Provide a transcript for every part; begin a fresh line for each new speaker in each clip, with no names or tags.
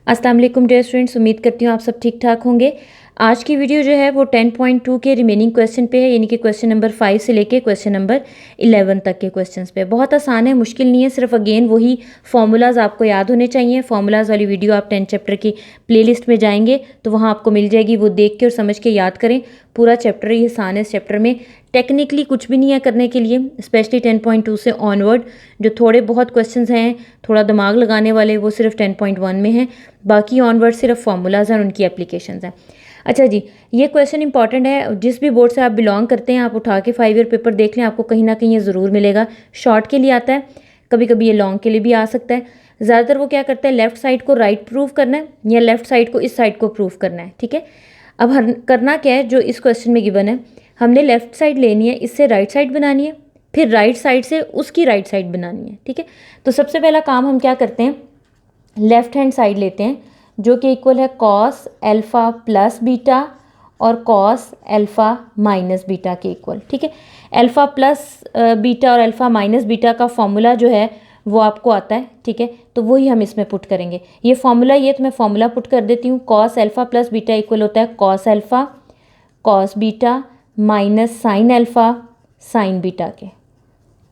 अस्सलाम वालेकुम dear students, उम्मीद करती हूँ आप सब ठीक ठाक होंगे। आज की वीडियो जो है वो 10.2 के रिमेनिंग क्वेश्चन पे है, यानी कि क्वेश्चन नंबर 5 से लेके क्वेश्चन नंबर 11 तक के क्वेश्चंस पे। बहुत आसान है, मुश्किल नहीं है, सिर्फ अगेन वही फार्मूलाज आपको याद होने चाहिए। फार्मूलाज वाली वीडियो आप 10 चैप्टर की प्लेलिस्ट में जाएंगे तो वहाँ आपको मिल जाएगी, वो देख के और समझ के याद करें। पूरा चैप्टर ही आसान है, इस चैप्टर में टेक्निकली कुछ भी नहीं है करने के लिए, स्पेशली 10.2 से ऑनवर्ड जो थोड़े बहुत क्वेश्चंस हैं थोड़ा दिमाग लगाने वाले वो सिर्फ 10.1 में हैं, बाकी ऑनवर्ड सिर्फ फार्मूलाज हैं और उनकी एप्लीकेशंस हैं। अच्छा जी, ये क्वेश्चन इंपॉर्टेंट है, जिस भी बोर्ड से आप बिलोंग करते हैं आप उठा के 5 ईयर पेपर देख लें, आपको कहीं ना कहीं ये ज़रूर मिलेगा। शॉर्ट के लिए आता है, कभी कभी ये लॉन्ग के लिए भी आ सकता है। ज़्यादातर वो क्या करता है, लेफ्ट साइड को राइट प्रूव करना है या लेफ्ट साइड को इस साइड को प्रूव करना है। ठीक है, अब करना क्या है, जो इस क्वेश्चन में गिवन है हमने लेफ्ट साइड लेनी है, इससे राइट साइड बनानी है, फिर राइट साइड से उसकी राइट साइड बनानी है। ठीक है, तो सबसे पहला काम हम क्या करते हैं, लेफ्ट हैंड साइड लेते हैं जो कि इक्वल है कॉस एल्फ़ा प्लस बीटा और कॉस एल्फ़ा माइनस बीटा के इक्वल। ठीक है, एल्फ़ा प्लस बीटा और एल्फ़ा माइनस बीटा का फॉर्मूला जो है वो आपको आता है। ठीक है, तो वही हम इसमें पुट करेंगे। ये फॉर्मूला, ये तो मैं फॉर्मूला पुट कर देती हूँ। Cos alpha plus beta equal होता है cos alpha cos beta minus sine alpha sine beta के।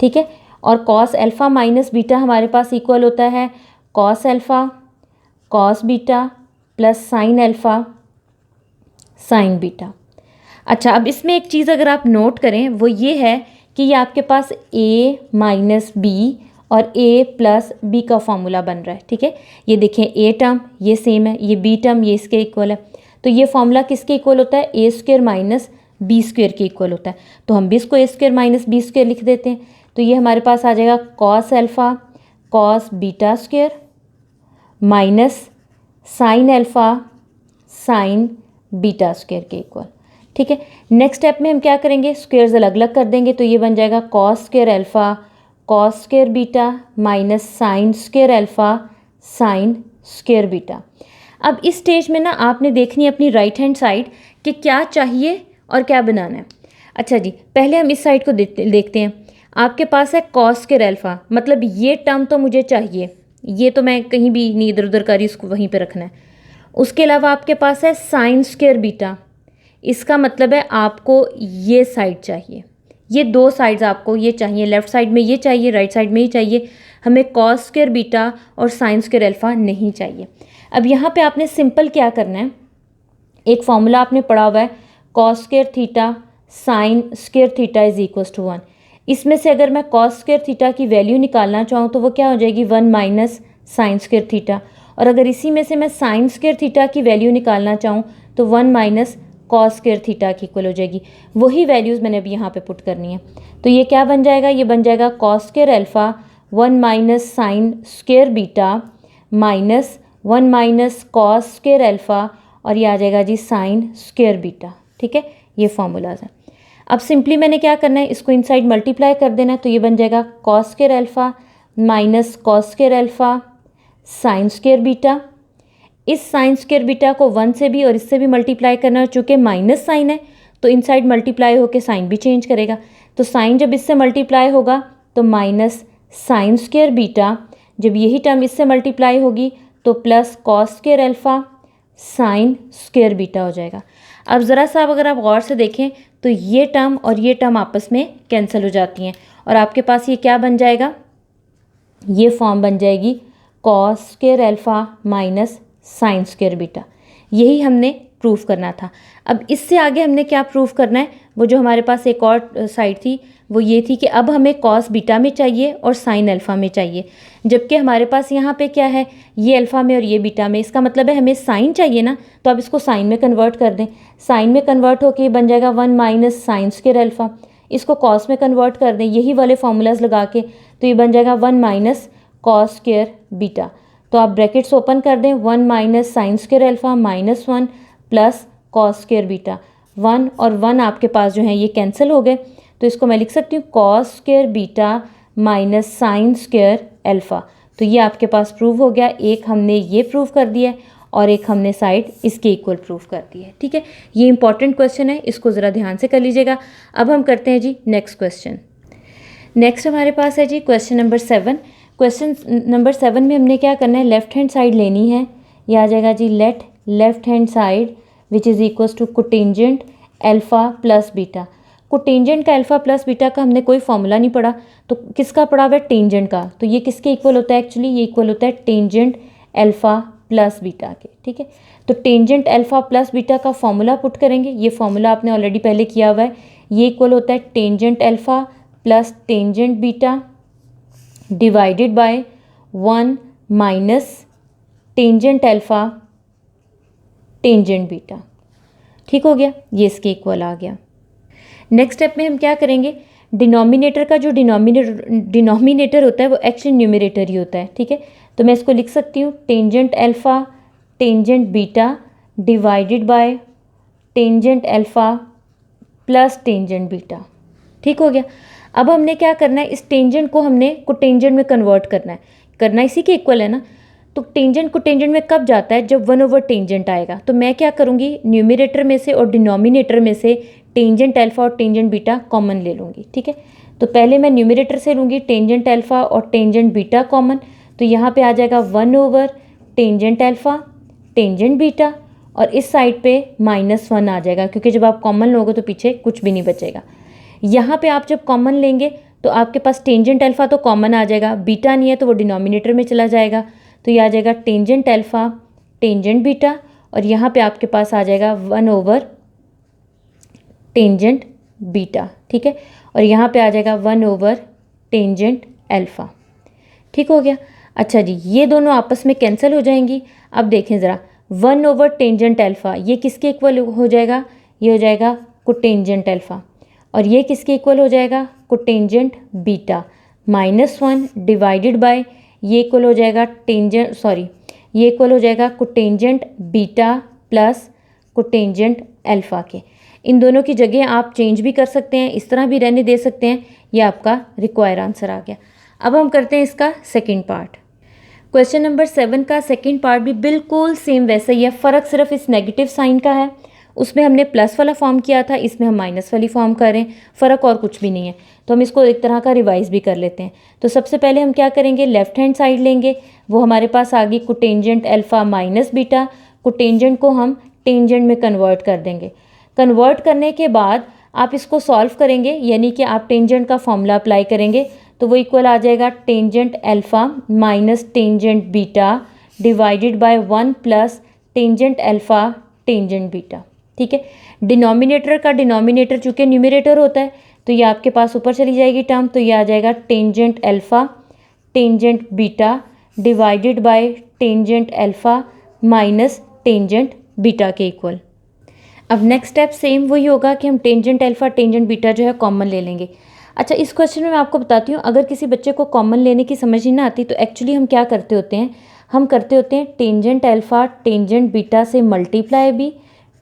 ठीक है, और कॉस एल्फ़ा माइनस बीटा हमारे पास इक्वल होता है cos alpha cos beta plus sign alpha sine beta. अच्छा, अब इसमें एक चीज़ अगर आप नोट करें वो ये है कि ये आपके पास a माइनस बी और a प्लस बी का फॉर्मूला बन रहा है। ठीक है, ये देखें a टर्म ये सेम है, ये b टर्म ये इसके इक्वल है, तो ये फॉर्मूला किसके इक्वल होता है, a square minus B square के इक्वल होता है। तो हम भी इसको a square minus B square लिख देते हैं, तो ये हमारे पास आ जाएगा cos alpha cos beta square minus sine alpha sine beta square के इक्वल। ठीक है, नेक्स्ट स्टेप में हम क्या करेंगे, स्क्वेयर्स अलग अलग कर देंगे, तो ये बन जाएगा cos square alpha cos square beta minus sine square alpha sign square beta. अब इस स्टेज में ना आपने देखनी है अपनी राइट हैंड साइड कि क्या चाहिए और क्या बनाना है। अच्छा जी, पहले हम इस साइड को देखते हैं। आपके पास है कॉस स्क्वायर एल्फ़ा, मतलब ये टर्म तो मुझे चाहिए, ये तो मैं कहीं भी नहीं इधर उधर करी, इसको वहीं पे रखना है। उसके अलावा आपके पास है साइन स्क्वायर बीटा, इसका मतलब है आपको ये साइड चाहिए, ये दो साइड्स आपको ये चाहिए, लेफ्ट साइड में ये चाहिए राइट साइड में ही चाहिए, हमें कॉस स्क्वायर बीटा और साइन स्क्वायर एल्फ़ा नहीं चाहिए। अब यहाँ पे आपने सिंपल क्या करना है, एक फॉर्मूला आपने पढ़ा हुआ है cos square theta sine square theta is equals to 1। इसमें से अगर मैं कॉस स्क्वायर थीटा की वैल्यू निकालना चाहूँ तो वो क्या हो जाएगी 1 माइनस साइन स्क्वायर थीटा, और अगर इसी में से मैं साइन स्क्वायर थीटा की वैल्यू निकालना चाहूँ तो 1 माइनस कॉस स्क्वायर थीटा की इक्वल हो जाएगी। वही वैल्यूज़ मैंने अभी यहाँ पे पुट करनी है, तो ये क्या बन जाएगा, ये बन जाएगा cos square alpha 1 minus sign square beta minus 1 minus cos square alpha और ये आ जाएगा जी साइन स्क्वायर बीटा। ठीक है, ये फॉर्मूलाज हैं। अब सिंपली मैंने क्या करना है, इसको इनसाइड मल्टीप्लाई कर देना है, तो ये बन जाएगा cos square alpha minus cos square alpha sign square beta. इस साइन स्क्वायर बीटा को 1 से भी और इससे भी मल्टीप्लाई करना है, चूँकि माइनस साइन है तो इनसाइड मल्टीप्लाई होकर साइन भी चेंज करेगा, तो साइन जब इससे मल्टीप्लाई होगा तो माइनस साइन स्क्वायर बीटा, जब यही टर्म इससे मल्टीप्लाई होगी तो plus cos square alpha sign square beta हो जाएगा। अब ज़रा सा अगर आप गौर से देखें तो ये टर्म और ये टर्म आपस में कैंसिल हो जाती हैं और आपके पास ये क्या बन जाएगा, ये फॉर्म बन जाएगी cos square alpha minus sign square beta. यही हमने प्रूफ करना था। अब इससे आगे हमने क्या प्रूफ करना है, वो जो हमारे पास एक और साइड थी वो ये थी कि अब हमें कॉस बीटा में चाहिए और साइन अल्फ़ा में चाहिए, जबकि हमारे पास यहाँ पे क्या है, ये अल्फ़ा में और ये बीटा में, इसका मतलब है हमें साइन चाहिए ना, तो अब इसको साइन में कन्वर्ट कर दें। साइन में कन्वर्ट होकर बन जाएगा 1 माइनस साइन स्क्वायर अल्फ़ा, इसको कॉस में कन्वर्ट कर दें यही वाले फार्मूलाज लगा के, तो ये बन जाएगा 1 माइनस कॉस स्क्वायर बीटा। तो आप ब्रैकेट्स ओपन कर दें, 1 minus sign square alpha minus 1 plus cos square beta, 1 और 1 आपके पास जो है ये कैंसिल हो गए, तो इसको मैं लिख सकती हूँ cos square beta minus sign square alpha. तो ये आपके पास प्रूव हो गया, एक हमने ये प्रूव कर दिया है और एक हमने साइड इसके इक्वल प्रूव कर दी है। ठीक है, ये इंपॉर्टेंट क्वेश्चन है, इसको ज़रा ध्यान से कर लीजिएगा। अब हम करते हैं जी नेक्स्ट क्वेश्चन। नेक्स्ट हमारे पास है जी क्वेश्चन नंबर 7। क्वेश्चन नंबर 7 में हमने क्या करना है, लेफ्ट हैंड साइड लेनी है, ये आ जाएगा जी let left hand side which is equals to cotangent alpha plus beta. Cotangent का अल्फ़ा प्लस बीटा का हमने कोई फॉर्मूला नहीं पढ़ा, तो किसका पढ़ा हुआ है? टेंजेंट का। तो ये किसके इक्वल होता है? एक्चुअली ये इक्वल होता है टेंजेंट अल्फ़ा प्लस बीटा के। ठीक है, तो टेंजेंट अल्फ़ा प्लस बीटा का फॉर्मूला पुट करेंगे। ये फॉर्मूला आपने ऑलरेडी पहले किया हुआ है। ये इक्वल होता है tangent alpha plus tangent beta divided by 1 minus tangent alpha tangent beta. ठीक हो गया, ये इसके इक्वल आ गया। नेक्स्ट स्टेप में हम क्या करेंगे? डिनोमिनेटर का जो डिनोमिनेटर होता है वो एक्चुअली न्यूमरेटर ही होता है। ठीक है, तो मैं इसको लिख सकती हूँ tangent alpha tangent beta divided by tangent alpha plus tangent beta. ठीक हो गया। अब हमने क्या करना है? इस टेंजेंट को हमने कोटेंजेंट में कन्वर्ट करना इसी के इक्वल है ना। तो टेंजेंट कोटेंजेंट में कब जाता है? जब 1 ओवर टेंजेंट आएगा। तो मैं क्या करूँगी? न्यूमरेटर में से और डिनोमिनेटर में से टेंजेंट अल्फ़ा और टेंजेंट बीटा कॉमन ले लूँगी। ठीक है, तो पहले मैं न्यूमरेटर से लूँगी टेंजेंट अल्फ़ा और टेंजेंट बीटा कॉमन। तो यहाँ पे आ जाएगा 1 over tangent alpha tangent beta, और इस साइड पे -1 आ जाएगा, क्योंकि जब आप कॉमन लोगे तो पीछे कुछ भी नहीं बचेगा। यहाँ पे आप जब कॉमन लेंगे तो आपके पास टेंजेंट अल्फ़ा तो कॉमन आ जाएगा, बीटा नहीं है तो वो डिनोमिनेटर में चला जाएगा। तो ये आ जाएगा टेंजेंट अल्फ़ा टेंजेंट बीटा, और यहाँ पे आपके पास आ जाएगा 1 ओवर टेंजेंट बीटा। ठीक है, और यहाँ पे आ जाएगा 1 ओवर टेंजेंट अल्फ़ा। ठीक हो गया। अच्छा जी, ये दोनों आपस में कैंसिल हो जाएंगी। अब देखें ज़रा, 1 ओवर टेंजेंट अल्फ़ा ये किसके इक्वल हो जाएगा? ये हो जाएगा कोटेंजेंट अल्फ़ा। और ये किसके इक्वल हो जाएगा? Cotangent beta. -1 डिवाइडेड बाय ये इक्वल हो जाएगा ये इक्वल हो जाएगा cotangent beta plus cotangent alpha के। इन दोनों की जगह आप चेंज भी कर सकते हैं, इस तरह भी रहने दे सकते हैं। ये आपका रिक्वायर आंसर आ गया। अब हम करते हैं इसका सेकंड पार्ट। क्वेश्चन नंबर 7 का सेकंड पार्ट भी बिल्कुल सेम वैसा ही है, फ़र्क सिर्फ इस नेगेटिव साइन का है। उसमें हमने प्लस वाला फॉर्म किया था, इसमें हम माइनस वाली फॉर्म कर रहे हैं। फ़र्क और कुछ भी नहीं है, तो हम इसको एक तरह का रिवाइज भी कर लेते हैं। तो सबसे पहले हम क्या करेंगे? लेफ्ट हैंड साइड लेंगे, वो हमारे पास आ गई cotangent alpha minus beta. Cotangent को हम टेंजेंट में कन्वर्ट कर देंगे। कन्वर्ट करने के बाद आप इसको सॉल्व करेंगे, यानी कि आप टेंजेंट का फॉर्मूला अप्लाई करेंगे, तो वो इक्वल आ जाएगा tangent alpha minus tangent beta divided by 1 plus tangent alpha tangent beta. ठीक है, डिनोमिनेटर का डिनोमिनेटर चूँकि न्यूमरेटर होता है, तो ये आपके पास ऊपर चली जाएगी टर्म, तो ये आ जाएगा tangent alpha tangent beta divided by tangent alpha minus tangent beta के इक्वल। अब नेक्स्ट स्टेप सेम वही होगा कि हम टेंजेंट अल्फ़ा टेंजेंट बीटा जो है कॉमन ले लेंगे। अच्छा, इस क्वेश्चन में मैं आपको बताती हूँ, अगर किसी बच्चे को कॉमन लेने की समझ नहीं ना आती तो एक्चुअली हम क्या करते होते हैं? हम करते होते हैं टेंजेंट अल्फ़ा टेंजेंट बीटा से मल्टीप्लाई भी,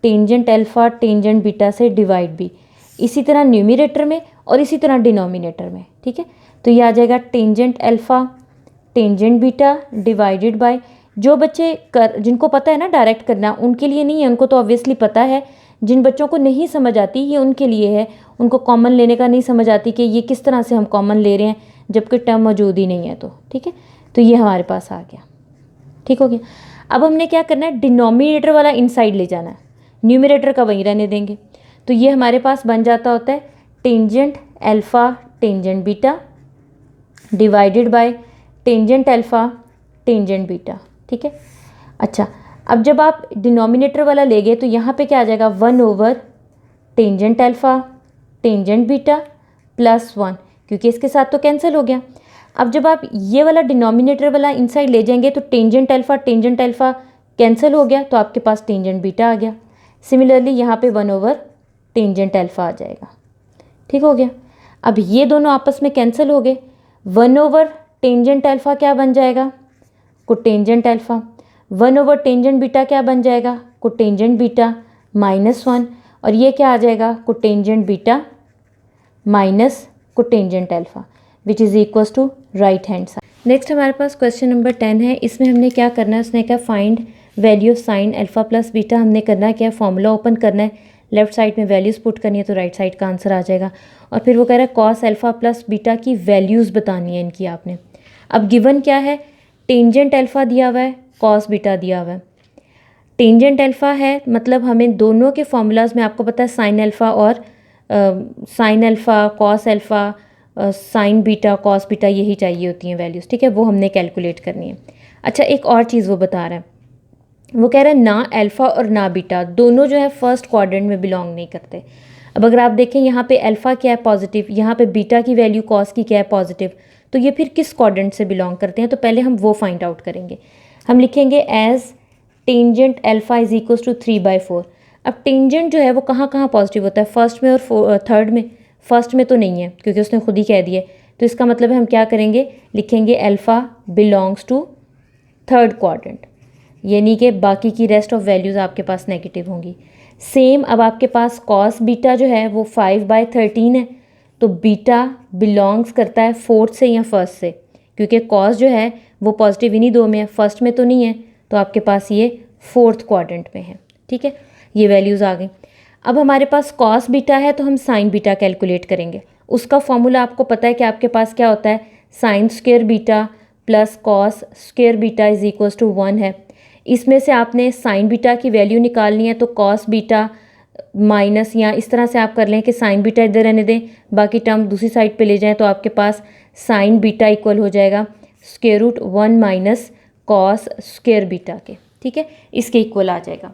टेंजेंट अल्फ़ा टेंजेंट बीटा से डिवाइड भी, इसी तरह न्यूमरेटर में और इसी तरह डिनोमिनेटर में। ठीक है, तो ये आ जाएगा tangent alpha tangent beta divided by, जो बच्चे जिनको पता है ना डायरेक्ट करना, उनके लिए नहीं है, उनको तो ऑब्वियसली पता है। जिन बच्चों को नहीं समझ आती ये उनके लिए है, उनको कॉमन लेने का नहीं समझ आती कि ये किस तरह से हम कॉमन ले रहे हैं जबकि टर्म मौजूद ही नहीं है। तो ठीक है, तो ये हमारे पास आ गया। ठीक हो गया। अब हमने क्या करना है? डिनोमिनेटर वाला इनसाइड ले जाना है, न्यूमरेटर का वहीं रहने देंगे। तो ये हमारे पास बन जाता होता है tangent alpha tangent beta divided by tangent alpha tangent beta. ठीक है, अच्छा, अब जब आप डिनोमिनेटर वाला ले गए तो यहाँ पे क्या आ जाएगा? 1 over tangent alpha tangent beta plus 1, क्योंकि इसके साथ तो कैंसिल हो गया। अब जब आप ये वाला डिनोमिनेटर वाला इनसाइड ले जाएंगे तो टेंजेंट अल्फ़ा कैंसिल हो गया, तो आपके पास टेंजेंट बीटा आ गया। सिमिलरली यहाँ पे 1 ओवर टेंजेंट अल्फ़ा आ जाएगा। ठीक हो गया। अब ये दोनों आपस में कैंसिल हो गए। 1 ओवर टेंजेंट अल्फ़ा क्या बन जाएगा? Cotangent alpha. 1 over tangent beta क्या बन जाएगा? कोटेंजेंट बीटा -1, और ये क्या आ जाएगा? Cotangent beta minus cotangent alpha which is equals to right hand side. Next हमारे पास क्वेश्चन नंबर 10 है। इसमें हमने क्या करना है? उसने क्या find value of sine alpha plus beta. हमने करना है क्या? फॉर्मूला ओपन करना है, लेफ्ट साइड में वैल्यूज़ पुट करनी है तो राइट साइड का आंसर आ जाएगा। और फिर वो कह रहा है कॉस अल्फ़ा प्लस बीटा की वैल्यूज़ बतानी है इनकी आपने। अब गिवन क्या है? टेंजेंट अल्फ़ा दिया हुआ है, कॉस बीटा दिया हुआ है। टेंजेंट अल्फ़ा है, मतलब हमें दोनों के फॉर्मूलाज में आपको पता है साइन अल्फ़ा और sign alpha, cos alpha, sine beta, cos beta यही चाहिए होती हैं वैल्यूज़, ठीक है, वो हमने कैलकुलेट करनी है। अच्छा, एक और चीज़ वो बता रहा है, वो कह रहा है ना अल्फ़ा और ना बीटा दोनों जो है फर्स्ट क्वाड्रेंट में बिलोंग नहीं करते। अब अगर आप देखें यहाँ पे अल्फ़ा क्या है पॉजिटिव, यहाँ पे बीटा की वैल्यू कॉस की क्या है पॉजिटिव, तो ये फिर किस क्वाड्रेंट से बिलोंग करते हैं, तो पहले हम वो फाइंड आउट करेंगे। हम लिखेंगे as tangent alpha is equals to 3/4। अब टेंजेंट जो है वो कहाँ कहाँ पॉजिटिव होता है, फर्स्ट में और थर्ड में। फर्स्ट में तो नहीं है क्योंकि उसने खुद ही कह दिया, तो इसका मतलब हम क्या करेंगे, लिखेंगे alpha belongs to third quadrant, यानी कि बाकी की रेस्ट ऑफ वैल्यूज़ आपके पास नेगेटिव होंगी। सेम अब आपके पास कॉस बीटा जो है वो 5/13 है, तो बीटा बिलोंग्स करता है फोर्थ से या फर्स्ट से, क्योंकि कॉस जो है वो पॉजिटिव इन्हीं दो में है, फर्स्ट में तो नहीं है, तो आपके पास ये फोर्थ क्वाड्रेंट में है, ठीक है। ये वैल्यूज़ आ गई। अब हमारे पास कॉस बीटा है तो हम साइन बीटा कैलकुलेट करेंगे। उसका फॉर्मूला आपको पता है कि आपके पास क्या होता है, sine square beta plus cos square beta is equals to 1 है। इसमें से आपने साइन बीटा की वैल्यू निकालनी है, तो कॉस बीटा माइनस, या इस तरह से आप कर लें कि साइन बीटा इधर रहने दें, बाकी टर्म दूसरी साइड पे ले जाएं, तो आपके पास साइन बीटा इक्वल हो जाएगा square root 1 minus cos square beta के, ठीक है, इसके इक्वल आ जाएगा।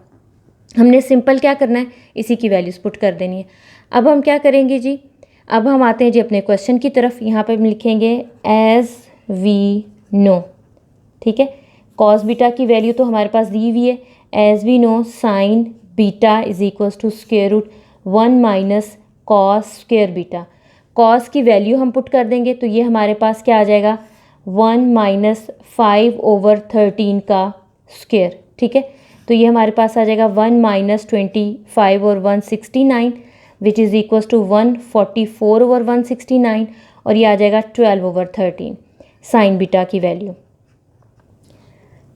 हमने सिंपल क्या करना है, इसी की वैल्यूज पुट कर देनी है। अब हम क्या करेंगे जी, अब हम आते हैं जी अपने क्वेश्चन की तरफ। यहाँ पर हम लिखेंगे एज वी नो, ठीक है, कॉस बीटा की वैल्यू तो हमारे पास दी हुई है, as we know sine beta is equals to square root 1 minus cos square beta. Cos की वैल्यू हम पुट कर देंगे, तो ये हमारे पास क्या आ जाएगा, 1 माइनस 5/13 का स्क्वायर, ठीक है, तो ये हमारे पास आ जाएगा 1 माइनस 25 और 169 which is equals to 144 over 169, और ये आ जाएगा 12/13 साइन बीटा की वैल्यू,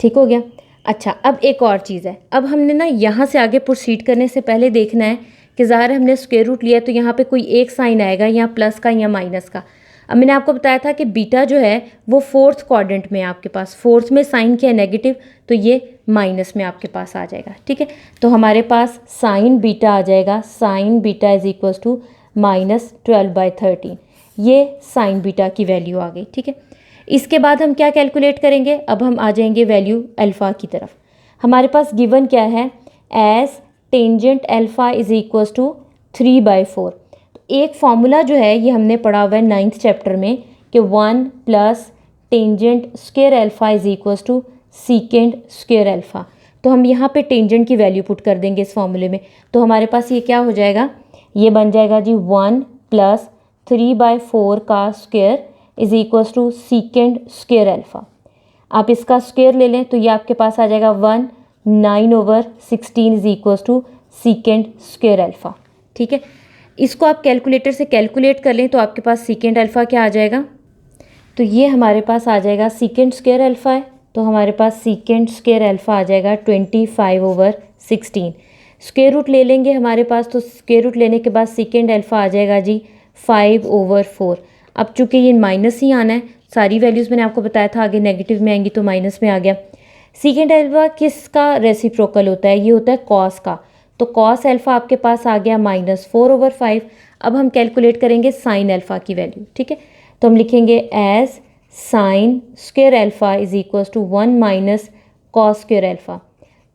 ठीक हो गया। अच्छा, अब एक और चीज़ है, अब हमने ना यहाँ से आगे प्रोसीड करने से पहले देखना है कि ज़ाहिर हमने स्क्वायर रूट लिया तो यहाँ पे कोई एक साइन आएगा, या प्लस का या माइनस का। अब मैंने आपको बताया था कि बीटा जो है वो फोर्थ क्वाड्रेंट में है आपके पास, फोर्थ में साइन क्या है नेगेटिव, तो ये माइनस में आपके पास आ जाएगा, ठीक है। तो हमारे पास साइन बीटा आ जाएगा, sine beta is equals to minus 12/13, ये साइन बीटा की वैल्यू आ गई, ठीक है। इसके बाद हम क्या कैलकुलेट करेंगे, अब हम आ जाएंगे वैल्यू अल्फ़ा की तरफ। हमारे पास गिवन क्या है, as tangent alpha is equals to 3/4। तो एक फॉर्मूला जो है ये हमने पढ़ा हुआ है 9th चैप्टर में कि 1 plus tangent square alpha is equals to secant square alpha. तो हम यहाँ पे टेंजेंट की वैल्यू पुट कर देंगे इस फॉर्मूले में, तो हमारे पास ये क्या हो जाएगा, ये बन जाएगा जी 1 प्लस 3/4 का square is equals to secant square alpha. आप इसका स्क्वायर ले लें तो ये आपके पास आ जाएगा 1/9/16 is equals to secant square alpha, ठीक है। इसको आप कैलकुलेटर से कैलकुलेट कर लें तो आपके पास सीकेंड अल्फ़ा क्या आ जाएगा, तो ये हमारे पास आ जाएगा सीकेंड स्क्वायर अल्फ़ा है, तो हमारे पास सीकेंड स्क्वायर अल्फ़ा आ जाएगा 25/16। स्क्वायर रूट ले लेंगे हमारे पास, तो स्क्वायर रूट लेने के बाद सीकेंड अल्फ़ा आ जाएगा जी 5/4। अब चूंकि ये माइनस ही आना है, सारी वैल्यूज़ मैंने आपको बताया था आगे नेगेटिव में आएंगी तो माइनस में आ गया। सीकेंड अल्फ़ा किसका रेसिप्रोकल होता है, ये होता है कॉस का, तो कॉस अल्फ़ा आपके पास आ गया -4/5। अब हम कैलकुलेट करेंगे साइन अल्फ़ा की वैल्यू, ठीक है, तो हम लिखेंगे as sine square alpha is equals to 1 minus cos square alpha.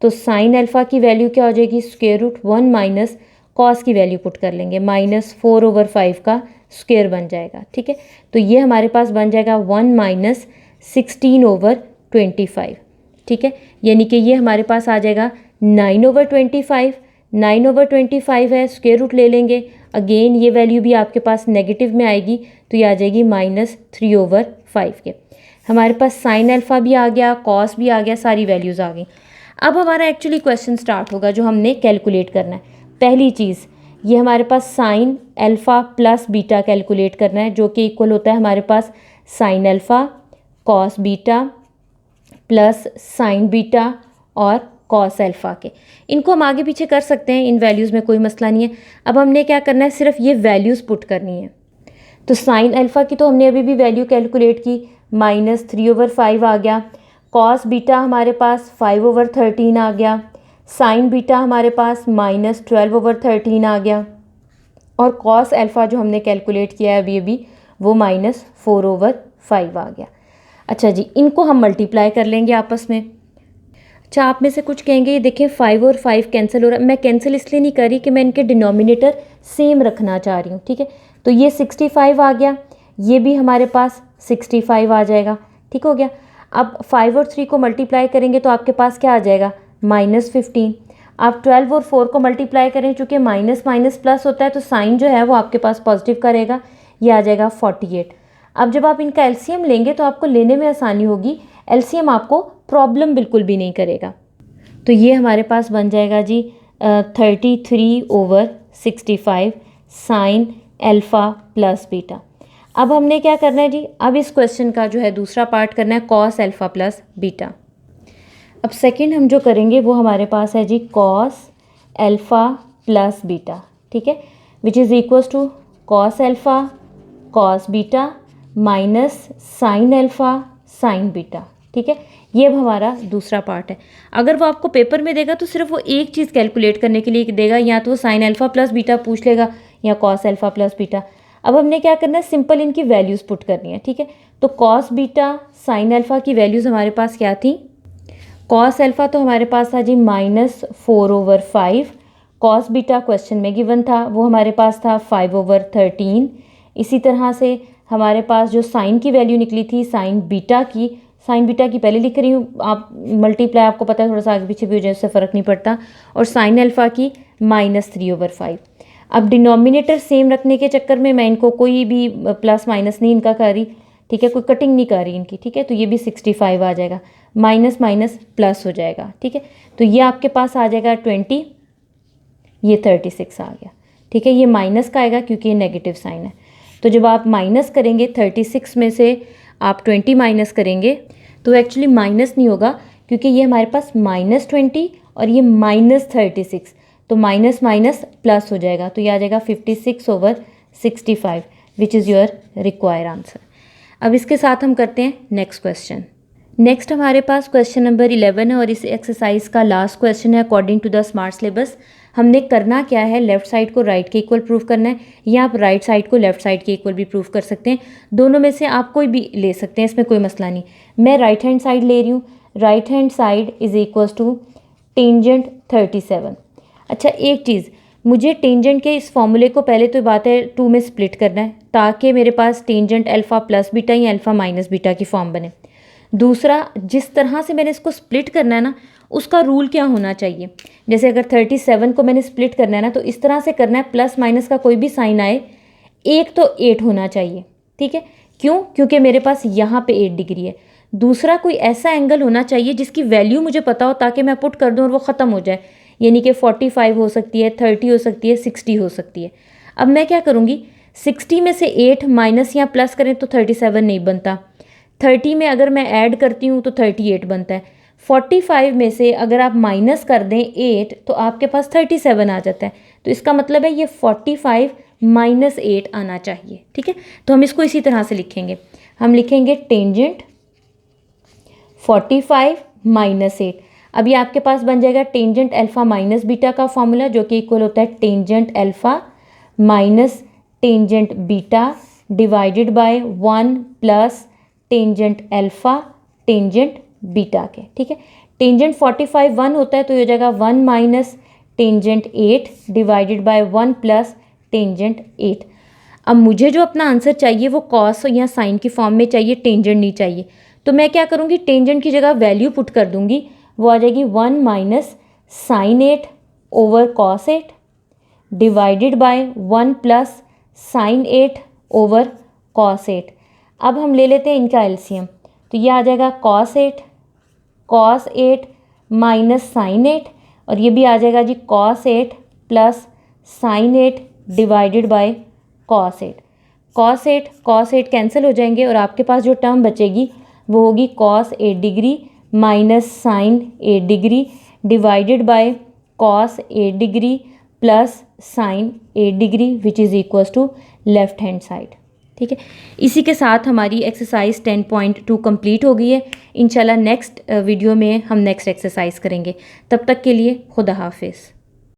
तो साइन अल्फ़ा की वैल्यू क्या हो जाएगी, स्क्वायर रूट 1 माइनस कॉस की वैल्यू पुट कर लेंगे, -4/5 का स्क्वायर बन जाएगा, ठीक है। तो ये हमारे पास बन जाएगा 1 माइनस 16/25, ठीक है, यानी कि ये हमारे पास आ जाएगा 9/25। 9/25 है, स्क्वायर रूट ले लेंगे, अगेन ये वैल्यू भी आपके पास नेगेटिव में आएगी, तो ये आ जाएगी -3/5 के। हमारे पास साइन अल्फ़ा भी आ गया, कॉस भी आ गया, सारी वैल्यूज़ आ गई। अब हमारा एक्चुअली क्वेश्चन स्टार्ट होगा जो हमने कैलकुलेट करना है। पहली चीज़, ये हमारे पास sine alpha plus beta calculate करना है, जो कि इक्वल होता है हमारे पास sine alpha cos beta plus sine beta और कॉस अल्फ़ा के। इनको हम आगे पीछे कर सकते हैं, इन वैल्यूज़ में कोई मसला नहीं है। अब हमने क्या करना है, सिर्फ ये वैल्यूज़ पुट करनी है। तो साइन अल्फ़ा की तो हमने अभी भी वैल्यू कैलकुलेट की, -3/5 आ गया। कॉस बीटा हमारे पास 5/13 आ गया। साइन बीटा हमारे पास -12/13 आ गया, और कॉस अल्फ़ा जो हमने कैलकुलेट किया है अभी वो -4/5 आ गया। अच्छा जी, इनको हम मल्टीप्लाई कर लेंगे आपस में। अच्छा, आप में से कुछ कहेंगे ये देखें 5 और 5 कैंसिल हो रहा है। मैं कैंसिल इसलिए नहीं कर रही कि मैं इनके डिनोमिनेटर सेम रखना चाह रही हूँ, ठीक है। तो ये 65 आ गया, ये भी हमारे पास 65 आ जाएगा, ठीक हो गया। अब 5 और 3 को मल्टीप्लाई करेंगे तो आपके पास क्या आ जाएगा, -15। आप 12 और 4 को मल्टीप्लाई करें, चूँकि माइनस माइनस प्लस होता है तो साइन जो है वो आपके पास पॉजिटिव का रहेगा, ये आ जाएगा 48। अब जब आप इनका एलसीएम लेंगे तो आपको लेने में आसानी होगी, एलसीएम आपको प्रॉब्लम बिल्कुल भी नहीं करेगा। तो ये हमारे पास बन जाएगा जी 33/65 साइन अल्फ़ा प्लस बीटा। अब हमने क्या करना है जी, अब इस क्वेश्चन का जो है दूसरा पार्ट करना है कॉस अल्फ़ा प्लस बीटा। अब सेकंड हम जो करेंगे वो हमारे पास है जी कॉस अल्फ़ा प्लस बीटा, ठीक है, which is equals to cos alpha cos beta minus sine alpha sine beta, ठीक है। ये अब हमारा दूसरा पार्ट है। अगर वो आपको पेपर में देगा तो सिर्फ वो एक चीज़ कैलकुलेट करने के लिए देगा, या तो वो साइन अल्फ़ा प्लस बीटा पूछ लेगा या कॉस अल्फ़ा प्लस बीटा। अब हमने क्या करना है, सिंपल इनकी वैल्यूज़ पुट करनी है, ठीक है। तो कॉस बीटा साइन अल्फ़ा की वैल्यूज़ हमारे पास क्या थी, कॉस अल्फ़ा तो हमारे पास था जी -4/5, कॉस बीटा क्वेश्चन में गिवन था वो हमारे पास था 5/13। इसी तरह से हमारे पास जो साइन की वैल्यू निकली थी साइन बीटा की पहले लिख रही हूँ, आप मल्टीप्लाई आपको पता है थोड़ा सा आगे पीछे भी हो जाए उससे फ़र्क नहीं पड़ता, और साइन अल्फ़ा की -3/5। अब डिनोमिनेटर सेम रखने के चक्कर में मैं इनको कोई भी प्लस माइनस नहीं इनका कर रही, ठीक है, कोई कटिंग नहीं कर रही इनकी, ठीक है। तो ये भी 65 आ जाएगा, माइनस माइनस प्लस हो जाएगा, ठीक है। तो ये आपके पास आ जाएगा 20, ये 36 आ गया, ठीक है। ये माइनस का आएगा क्योंकि ये नेगेटिव साइन है। तो जब आप माइनस करेंगे 36 में से आप 20 माइनस करेंगे तो एक्चुअली माइनस नहीं होगा, क्योंकि ये हमारे पास -20 और ये -36, तो माइनस माइनस प्लस हो जाएगा, तो ये आ जाएगा 56/65 which is your required answer. अब इसके साथ हम करते हैं नेक्स्ट क्वेश्चन। नेक्स्ट हमारे पास क्वेश्चन नंबर 11 है और इस एक्सरसाइज का लास्ट क्वेश्चन है according to the smart syllabus. हमने करना क्या है, लेफ्ट साइड को राइट के इक्वल प्रूव करना है, या आप राइट साइड को लेफ्ट साइड के इक्वल भी प्रूव कर सकते हैं। दोनों में से आप कोई भी ले सकते हैं, इसमें कोई मसला नहीं। मैं राइट हैंड साइड ले रही हूँ, right hand side is equals to tangent 37। अच्छा, एक चीज़, मुझे टेंजेंट के इस फॉर्मूले को पहले तो बात है 2 में स्प्लिट करना है, ताकि मेरे पास टेंजेंट अल्फ़ा प्लस बीटा या अल्फ़ा माइनस बीटा की फॉर्म बने। दूसरा, जिस तरह से मैंने इसको स्प्लिट करना है ना, उसका रूल क्या होना चाहिए। जैसे अगर 37 को मैंने स्प्लिट करना है ना, तो इस तरह से करना है, प्लस माइनस का कोई भी साइन आए, एक तो 8 होना चाहिए, ठीक है। क्यों, क्योंकि मेरे पास यहाँ पे 8 डिग्री है। दूसरा, कोई ऐसा एंगल होना चाहिए जिसकी वैल्यू मुझे पता हो, ताकि मैं पुट कर दूँ और वो ख़त्म हो जाए, यानी कि 45 हो सकती है, 30 हो सकती है, 60 हो सकती है। अब मैं क्या करूँगी, 60 में से 8 माइनस या प्लस करें तो 37 नहीं बनता, 30 में अगर मैं ऐड करती हूँ तो 38 बनता है, 45 में से अगर आप माइनस कर दें 8 तो आपके पास 37 आ जाता है। तो इसका मतलब है ये 45 - 8 आना चाहिए, ठीक है। तो हम इसको इसी तरह से लिखेंगे, हम लिखेंगे टेंजेंट 45 - 8। अभी आपके पास बन जाएगा टेंजेंट अल्फ़ा माइनस बीटा का फॉर्मूला, जो कि इक्वल होता है tangent alpha minus tangent beta divided by 1 plus tangent alpha tangent beta के, ठीक है। टेंजेंट 45 1 होता है, तो ये हो जाएगा 1 minus tangent 8 divided by 1 plus tangent 8। अब मुझे जो अपना आंसर चाहिए वो कॉस या साइन की फॉर्म में चाहिए, टेंजेंट नहीं चाहिए। तो मैं क्या करूँगी, टेंजेंट की जगह वैल्यू पुट कर दूँगी, वो आ जाएगी 1 minus sine 8 over cos 8 divided by 1 plus sine 8 over cos 8। अब हम ले लेते हैं इनका एलसीएम, तो ये आ जाएगा cos 8 माइनस साइन 8, और ये भी आ जाएगा जी cos 8 plus sine 8 divided by cos 8। cos 8 cancel हो जाएंगे और आपके पास जो टर्म बचेगी वो होगी cos 8 degree minus sine 8 degree divided by cos 8 degree plus sine 8 degree which is equals to left hand side. ठीक है, इसी के साथ हमारी एक्सरसाइज 10.2 कंप्लीट हो गई है। इंशाल्लाह नेक्स्ट वीडियो में हम नेक्स्ट एक्सरसाइज करेंगे। तब तक के लिए खुदा हाफिज़।